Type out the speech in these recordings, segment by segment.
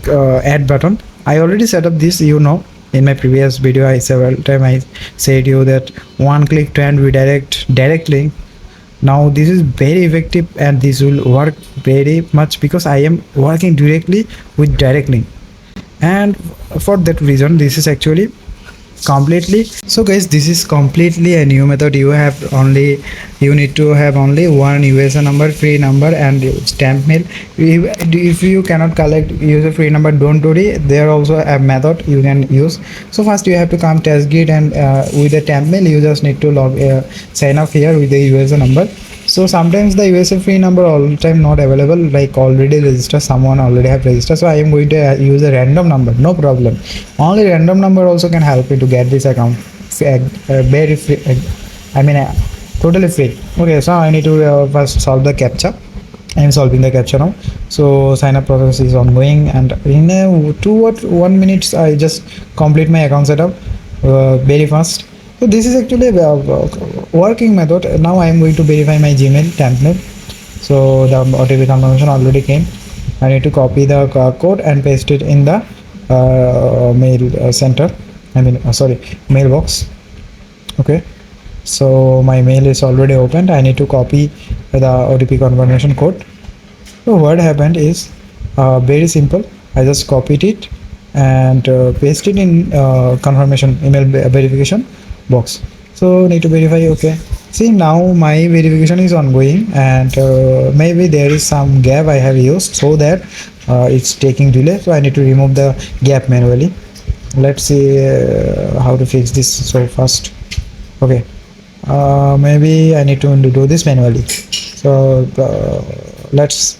add button. I already set up this, in my previous video. I several time I said you that one click to and redirect directly. Now this is very effective and this will work very much because I am working directly with direct link, and for that reason this is actually completely. So guys, this is completely a new method. You need to have only one user number, free number, and stamp mail. If you cannot collect user free number, don't worry, there also a method you can use. So first you have to come test git, and with the stamp mail you just need to sign up here with the user number. So sometimes the user free number all the time not available, like already registered, someone already have registered. So I am going to use a random number, no problem. Only random number also can help you to get this account very free. Totally free. Okay, so I need to first solve the captcha. I am solving the captcha now. So sign up process is ongoing, and in 1 minute I just complete my account setup very fast. So this is actually a working method. Now I am going to verify my Gmail template. So the OTP confirmation already came. I need to copy the code and paste it in the mail center. Mailbox. Okay. So my mail is already opened. I need to copy the OTP confirmation code. So what happened is very simple. I just copied it and paste it in confirmation email verification box. So need to verify. Okay, see, now my verification is ongoing, and maybe there is some gap I have used, so that it's taking delay. So I need to remove the gap manually. Let's see how to fix this. So first, okay, maybe I need to do this manually. So let's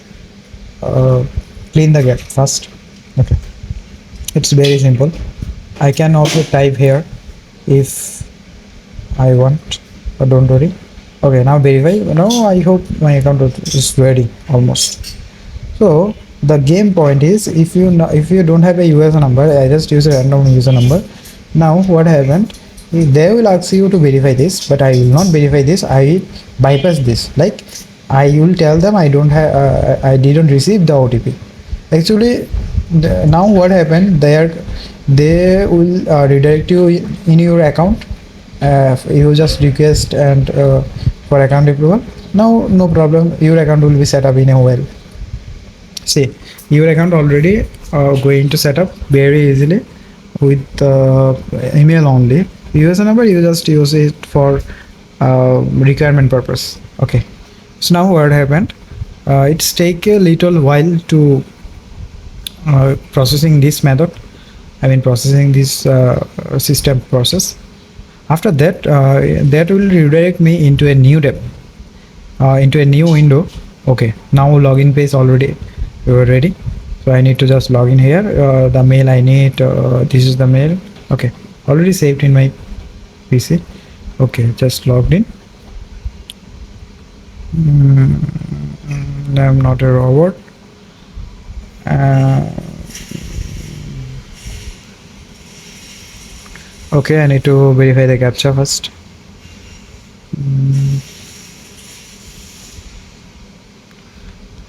clean the gap first. Okay, it's very simple. I can also type here if I want, but don't worry. Okay, now verify. Now I hope my account is ready almost. So the game point is, if you don't have a user number, I just use a random user number. Now what happened? They will ask you to verify this, but I will not verify this. I bypass this. Like, I will tell them I don't have, I didn't receive the OTP. Actually, now what happened? They will redirect you in your account. You just request and for account approval. Now no problem, your account will be set up in a while. See, your account already going to set up very easily with email only. User number you just use it for requirement purpose. Okay, so now what happened, it's take a little while to processing this method, processing this system process. After that, that will redirect me into a new tab, into a new window. Okay, now login page already ready. So I need to just log in here. The mail I need, this is the mail. Okay, already saved in my PC. Okay, just logged in. I'm not a robot. Okay, I need to verify the captcha first.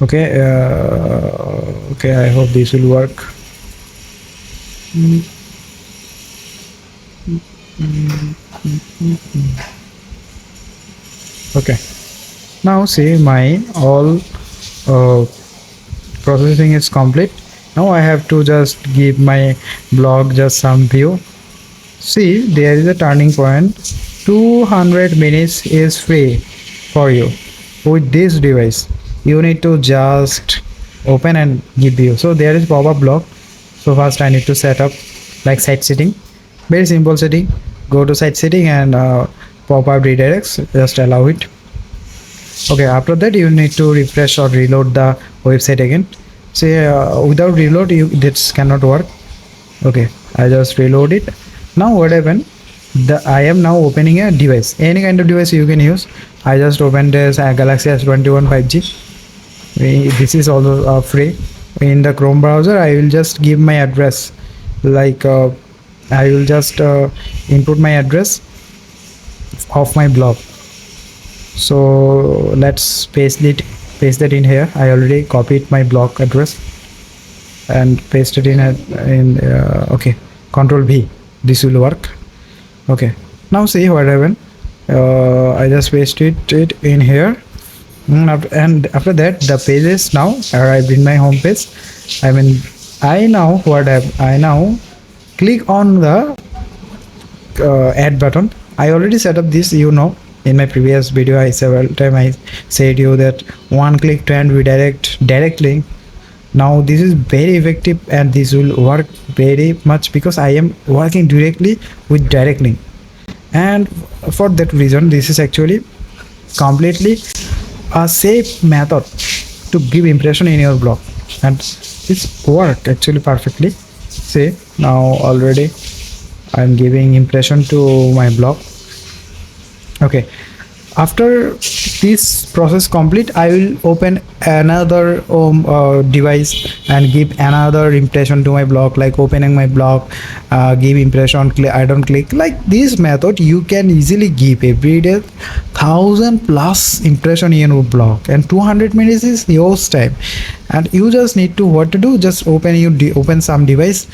Okay, okay, I hope this will work. Okay, now see, my all processing is complete. Now I have to just give my blog just some view. See, there is a turning point. 200 minutes is free for you with this device. You need to just open and give view. So there is pop-up block. So first I need to set up like site setting. Very simple setting. Go to site setting and pop-up redirects. Just allow it. Okay, after that you need to refresh or reload the website again. Say without reload this cannot work. Okay, I just reload it. Now what happened, I am now opening a device, any kind of device you can use. I just opened this Galaxy S21 5G. This is also free. In the Chrome browser I will just give my address, like I will just input my address of my blog. So let's paste that in here. I already copied my blog address. and paste it okay, Control V. This will work. Okay, now see what happened. I just pasted it in here. And after that, the pages now arrived in my home page. I mean, I now click on the add button. I already set up this, in my previous video. I several time I said you that one click to and redirect direct link. Now this is very effective and this will work very much because I am working directly with direct link, and for that reason this is actually completely a safe method to give impression in your blog, and it's work actually perfectly. See, now already I'm giving impression to my blog. Okay, after this process complete, I will open another device and give another impression to my blog, like opening my blog, give impression, I don't click. Like this method you can easily give every day 1,000+ impression in your blog, and 200 minutes is yours time, and you just need to what to do, just open some device,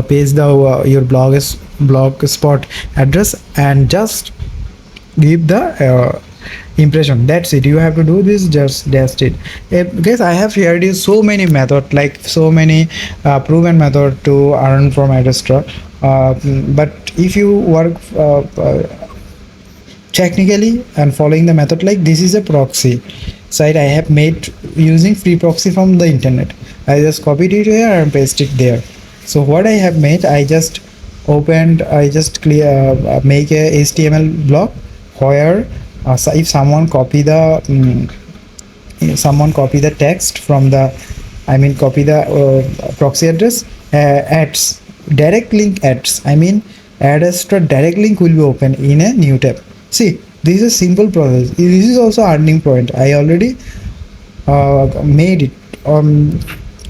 paste the your blog spot address and just give the impression. That's it. You have to do this, just it. Guys, I have shared you so many method, like so many proven method to earn from Adsterra, but if you work technically and following the method, like this is a proxy site I have made using free proxy from the internet. I just copied it here and pasted it there. So what I have made, I just make a HTML block where if someone copy the text from the, copy the proxy address, ads, direct link ads, Adsterra direct link will be open in a new tab. See, this is a simple process. This is also earning point. I already made it.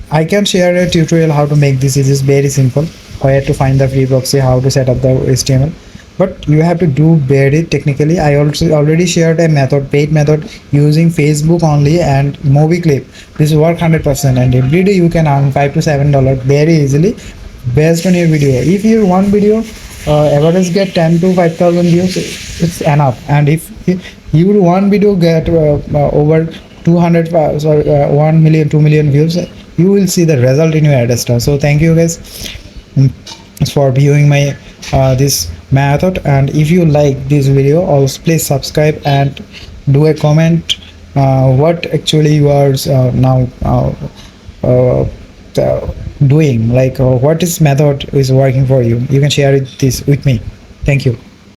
I can share a tutorial how to make this. It is very simple. Where to find the free proxy, how to set up the HTML. But you have to do very technically. I also already shared a method, paid method using Facebook only and MobiClip. This work 100%, and every day you can earn $5 to $7 very easily based on your video. If your one video average get 10 to 5,000 views, it's enough. And if your one video get over 1 million, 2 million views, you will see the result in your Adsterra. So thank you guys for viewing my this method, and if you like this video, also please subscribe and do a comment what actually you are now doing, like what is method is working for you. You can share this with me. Thank you.